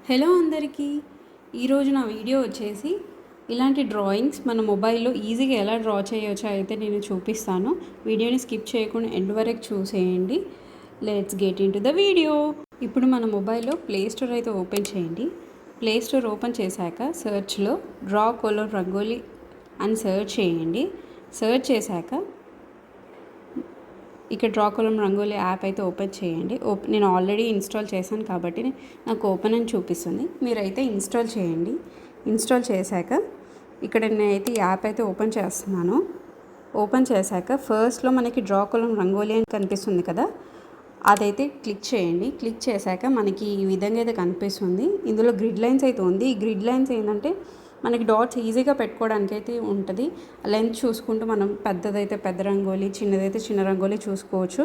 Hello అందరికీ, ఈరోజు నా వీడియో వచ్చేసి ఇలాంటి డ్రాయింగ్స్ మన మొబైల్లో ఈజీగా ఎలా డ్రా చేయవచ్చో అయితే నేను చూపిస్తాను. వీడియోని స్కిప్ చేయకుండా ఎండ్ వరకు చూసేయండి. Let's get in to the video. ఇప్పుడు మన మొబైల్లో ప్లే స్టోర్ అయితే ఓపెన్ చేయండి. ప్లే స్టోర్ ఓపెన్ చేశాక సెర్చ్లో డ్రా కొలర్ రంగోలీ అని సెర్చ్ చేయండి. సెర్చ్ చేశాక ఇక్కడ డ్రా కొలమ్ రంగోలీ యాప్ అయితే ఓపెన్ చేయండి. నేను ఆల్రెడీ ఇన్స్టాల్ చేశాను కాబట్టి నాకు ఓపెన్ అని చూపిస్తుంది. మీరైతే ఇన్స్టాల్ చేయండి. ఇన్స్టాల్ చేశాక ఇక్కడ నేనైతే ఈ యాప్ అయితే ఓపెన్ చేస్తున్నాను. ఓపెన్ చేశాక ఫస్ట్లో మనకి డ్రా కొలమ్ రంగోలీ అని కనిపిస్తుంది కదా, అదైతే క్లిక్ చేయండి. క్లిక్ చేశాక మనకి ఈ విధంగా అయితే కనిపిస్తుంది. ఇందులో గ్రిడ్ లైన్స్ అయితే ఉంది. ఈ గ్రిడ్ లైన్స్ ఏంటంటే మనకి డాట్స్ ఈజీగా పెట్టుకోవడానికి అయితే ఉంటుంది. లెంత్ చూసుకుంటూ మనం పెద్దదైతే పెద్ద రంగోలీ, చిన్నదైతే చిన్న రంగోలీ చూసుకోవచ్చు.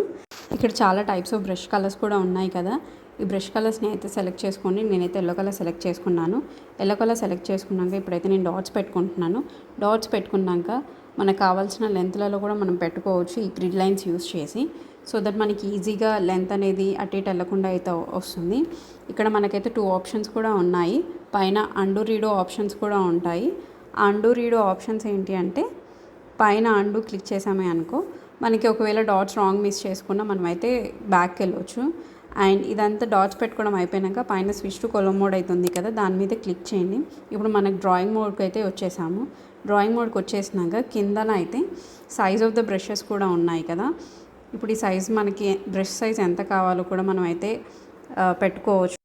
ఇక్కడ చాలా టైప్స్ ఆఫ్ బ్రష్ కలర్స్ కూడా ఉన్నాయి కదా. ఈ బ్రష్ కలర్స్ని అయితే సెలెక్ట్ చేసుకోండి. నేనైతే ఎల్లో కలర్ సెలెక్ట్ చేసుకున్నాను. ఎల్లో కలర్ సెలెక్ట్ చేసుకున్నాక ఇప్పుడైతే నేను డాట్స్ పెట్టుకుంటున్నాను. డాట్స్ పెట్టుకున్నాక మనకు కావాల్సిన లెంత్లలో కూడా మనం పెట్టుకోవచ్చు ఈ గ్రిడ్ లైన్స్ యూస్ చేసి. సో దట్ మనకి ఈజీగా లెంత్ అనేది అటు ఇటు వెళ్ళకుండా అయితే వస్తుంది. ఇక్కడ మనకైతే 2 ఆప్షన్స్ కూడా ఉన్నాయి. పైన అండు రీడో ఆప్షన్స్ కూడా ఉంటాయి. ఆ అండు రీడో ఆప్షన్స్ ఏంటి అంటే పైన అండు క్లిక్ చేసామే అనుకో మనకి ఒకవేళ డాట్స్ రాంగ్ మిస్ చేసుకున్నా మనమైతే బ్యాక్కి వెళ్ళవచ్చు. అండ్ ఇదంతా డాట్స్ పెట్టుకోవడం అయిపోయాక పైన స్విచ్ టు కొలమ్ మోడ్ అవుతుంది కదా, దాని మీద క్లిక్ చేయండి. ఇప్పుడు మనకు డ్రాయింగ్ మోడ్కి అయితే వచ్చేసాము. డ్రాయింగ్ మోడ్కి వచ్చేసినాక కిందన అయితే సైజ్ ఆఫ్ ద బ్రషెస్ కూడా ఉన్నాయి కదా. ఇప్పుడు ఈ సైజ్ మనకి బ్రష్ సైజ్ ఎంత కావాలో కూడా మనం అయితే పెట్టుకోవచ్చు.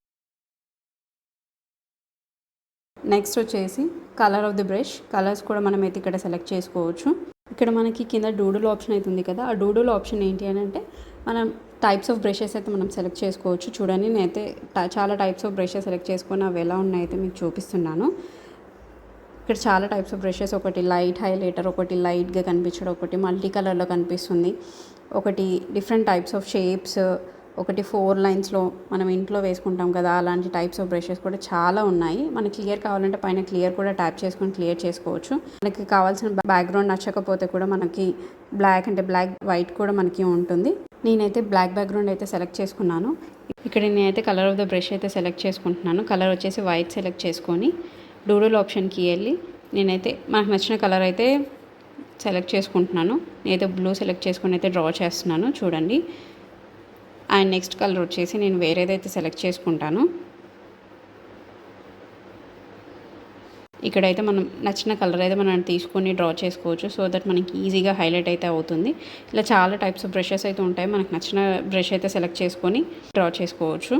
నెక్స్ట్ వచ్చేసి colour of the brush colours కూడా మనం అయితే ఇక్కడ సెలెక్ట్ చేసుకోవచ్చు. ఇక్కడ మనకి కింద డూడుల్ ఆప్షన్ అయితే ఉంది కదా, ఆ డూడుల్ ఆప్షన్ ఏంటి అని అంటే మనం టైప్స్ ఆఫ్ బ్రషెస్ అయితే మనం సెలెక్ట్ చేసుకోవచ్చు. చూడండి, నేనైతే చాలా టైప్స్ ఆఫ్ బ్రషెస్ సెలెక్ట్ చేసుకొని అవి ఎలా ఉన్నాయైతే మీకు చూపిస్తున్నాను. ఇక్కడ చాలా టైప్స్ ఆఫ్ బ్రషెస్, ఒకటి లైట్ హైలైటర్, ఒకటి లైట్గా కనిపించడం, ఒకటి మల్టీ కలర్లో కనిపిస్తుంది, ఒకటి డిఫరెంట్ టైప్స్ ఆఫ్ షేప్స్, ఒకటి 4 లైన్స్లో మనం ఇంట్లో వేసుకుంటాం కదా అలాంటి టైప్స్ ఆఫ్ బ్రషెస్ కూడా చాలా ఉన్నాయి. మనకి క్లియర్ కావాలంటే పైన క్లియర్ కూడా ట్యాప్ చేసుకొని క్లియర్ చేసుకోవచ్చు. మనకి కావాల్సిన బ్యాక్గ్రౌండ్ నచ్చకపోతే కూడా మనకి బ్లాక్ అంటే బ్లాక్ వైట్ కూడా మనకి ఉంటుంది. నేనైతే బ్లాక్ బ్యాక్గ్రౌండ్ అయితే సెలెక్ట్ చేసుకున్నాను. ఇక్కడ నేనైతే కలర్ ఆఫ్ ద బ్రష్ అయితే సెలెక్ట్ చేసుకుంటున్నాను. కలర్ వచ్చేసి వైట్ సెలెక్ట్ చేసుకొని డూడుల్ ఆప్షన్కి వెళ్ళి నేనైతే మనకు నచ్చిన కలర్ అయితే సెలెక్ట్ చేసుకుంటున్నాను. నేనైతే బ్లూ సెలెక్ట్ చేసుకొని అయితే డ్రా చేస్తున్నాను. చూడండి, అండ్ నెక్స్ట్ కలర్ వచ్చేసి నేను వేరేదైతే సెలెక్ట్ చేసుకుంటాను. ఇక్కడైతే మనం నచ్చిన కలర్ అయితే మనం తీసుకొని డ్రా చేసుకోవచ్చు. సో దట్ మనకి ఈజీగా హైలైట్ అయితే అవుతుంది. ఇలా చాలా టైప్స్ ఆఫ్ బ్రషెస్ అయితే ఉంటాయి. మనకు నచ్చిన బ్రష్ అయితే సెలెక్ట్ చేసుకొని డ్రా చేసుకోవచ్చు.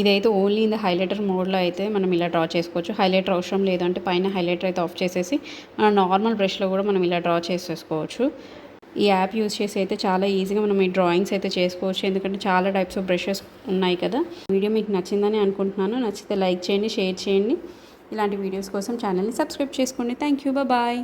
ఇదైతే ఓన్లీ ఇన్ ద హైలైటర్ మోడ్లో అయితే మనం ఇలా డ్రా చేసుకోవచ్చు. హైలైటర్ అవసరం లేదంటే పైన హైలైటర్ అయితే ఆఫ్ చేసేసి మన నార్మల్ బ్రష్లో కూడా మనం ఇలా డ్రా చేసేసుకోవచ్చు. ఈ యాప్ యూజ్ చేసి అయితే చాలా ఈజీగా మనం ఈ డ్రాయింగ్స్ అయితే చేసుకోవచ్చు. ఎందుకంటే చాలా టైప్స్ ఆఫ్ బ్రషెస్ ఉన్నాయి కదా. వీడియో మీకు నచ్చిందని అనుకుంటున్నాను. నచ్చితే లైక్ చేయండి, షేర్ చేయండి. ఇలాంటి వీడియోస్ కోసం ఛానల్ని సబ్స్క్రైబ్ చేసుకోండి. Thank you, bye.